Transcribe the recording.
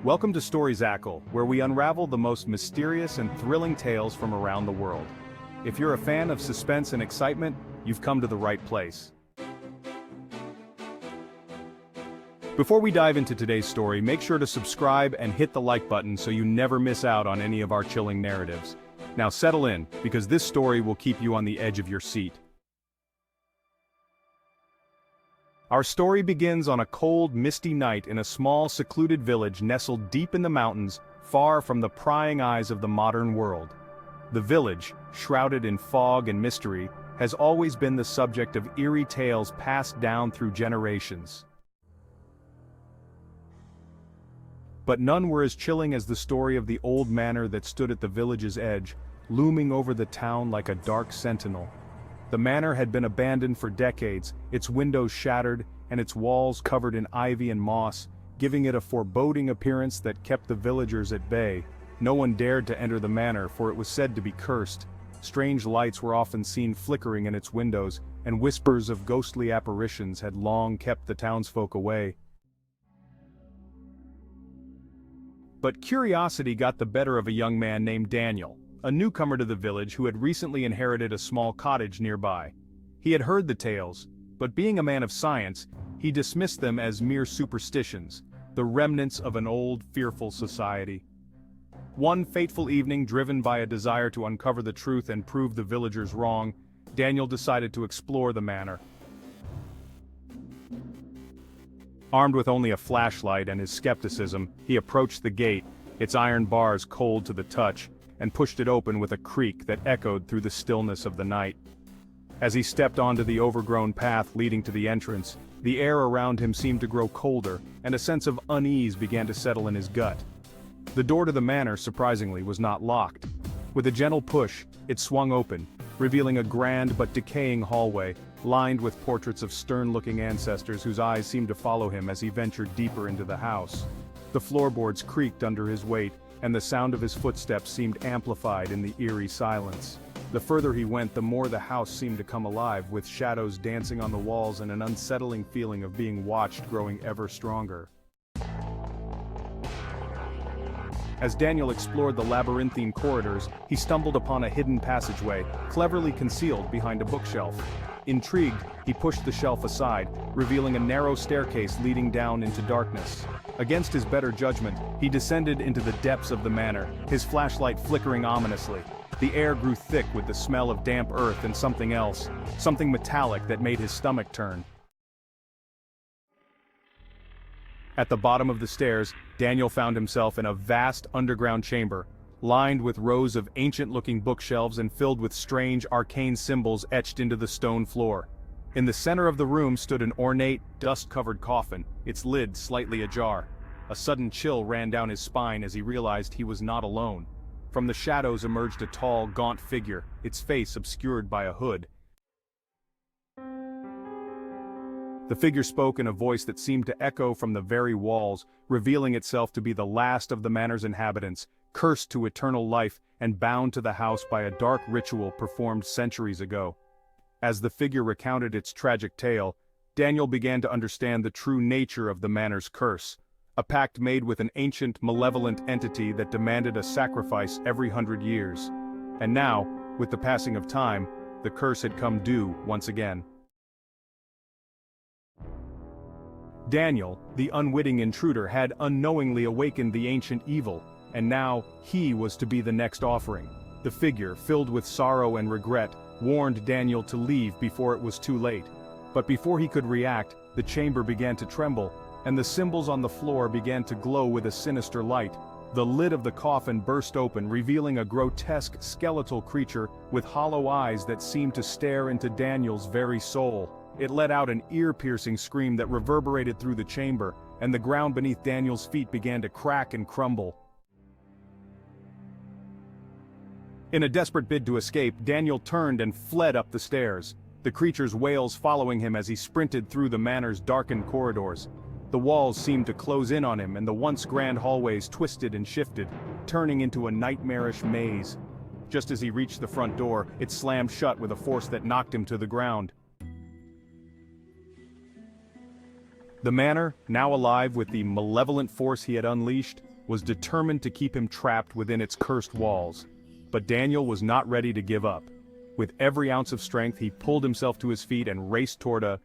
Welcome to Storiesacil, where we unravel the most mysterious and thrilling tales from around the world. If you're a fan of suspense and excitement, you've come to the right place. Before we dive into today's story, make sure to subscribe and hit the like button so you never miss out on any of our chilling narratives. Now settle in, because this story will keep you on the edge of your seat. Our story begins on a cold, misty night in a small, secluded village nestled deep in the mountains, far from the prying eyes of the modern world. The village, shrouded in fog and mystery, has always been the subject of eerie tales passed down through generations. But none were as chilling as the story of the old manor that stood at the village's edge, looming over the town like a dark sentinel. The manor had been abandoned for decades, its windows shattered, and its walls covered in ivy and moss, giving it a foreboding appearance that kept the villagers at bay. No one dared to enter the manor, for it was said to be cursed. Strange lights were often seen flickering in its windows, and whispers of ghostly apparitions had long kept the townsfolk away. But curiosity got the better of a young man named Daniel, a newcomer to the village who had recently inherited a small cottage nearby. He had heard the tales, but being a man of science, he dismissed them as mere superstitions, the remnants of an old, fearful society. One fateful evening, driven by a desire to uncover the truth and prove the villagers wrong, Daniel decided to explore the manor. Armed with only a flashlight and his skepticism, he approached the gate, its iron bars cold to the touch, and pushed it open with a creak that echoed through the stillness of the night. As he stepped onto the overgrown path leading to the entrance, the air around him seemed to grow colder, and a sense of unease began to settle in his gut. The door to the manor, surprisingly, was not locked. With a gentle push, it swung open, revealing a grand but decaying hallway, lined with portraits of stern-looking ancestors whose eyes seemed to follow him as he ventured deeper into the house. The floorboards creaked under his weight, and the sound of his footsteps seemed amplified in the eerie silence. The further he went, the more the house seemed to come alive, with shadows dancing on the walls and an unsettling feeling of being watched growing ever stronger. As Daniel explored the labyrinthine corridors, he stumbled upon a hidden passageway, cleverly concealed behind a bookshelf. Intrigued, he pushed the shelf aside, revealing a narrow staircase leading down into darkness. Against his better judgment, he descended into the depths of the manor, his flashlight flickering ominously. The air grew thick with the smell of damp earth and something else, something metallic that made his stomach turn. At the bottom of the stairs, Daniel found himself in a vast underground chamber, lined with rows of ancient-looking bookshelves and filled with strange arcane symbols etched into the stone floor. In the center of the room stood an ornate, dust-covered coffin, its lid slightly ajar. A sudden chill ran down his spine as he realized he was not alone. From the shadows emerged a tall, gaunt figure, its face obscured by a hood. The figure spoke in a voice that seemed to echo from the very walls, revealing itself to be the last of the manor's inhabitants, cursed to eternal life and bound to the house by a dark ritual performed centuries ago. As the figure recounted its tragic tale, Daniel began to understand the true nature of the manor's curse, a pact made with an ancient, malevolent entity that demanded a sacrifice every 100 years. And now, with the passing of time, the curse had come due once again. Daniel, the unwitting intruder, had unknowingly awakened the ancient evil, and now he was to be the next offering. The figure, filled with sorrow and regret, warned Daniel to leave before it was too late. But before he could react, the chamber began to tremble, and the symbols on the floor began to glow with a sinister light. The lid of the coffin burst open, revealing a grotesque skeletal creature with hollow eyes that seemed to stare into Daniel's very soul. It let out an ear-piercing scream that reverberated through the chamber, and the ground beneath Daniel's feet began to crack and crumble. In a desperate bid to escape, Daniel turned and fled up the stairs, the creature's wails following him as he sprinted through the manor's darkened corridors. The walls seemed to close in on him, and the once grand hallways twisted and shifted, turning into a nightmarish maze. Just as he reached the front door, it slammed shut with a force that knocked him to the ground. The manor, now alive with the malevolent force he had unleashed, was determined to keep him trapped within its cursed walls. But Daniel was not ready to give up. With every ounce of strength, he pulled himself to his feet and raced toward a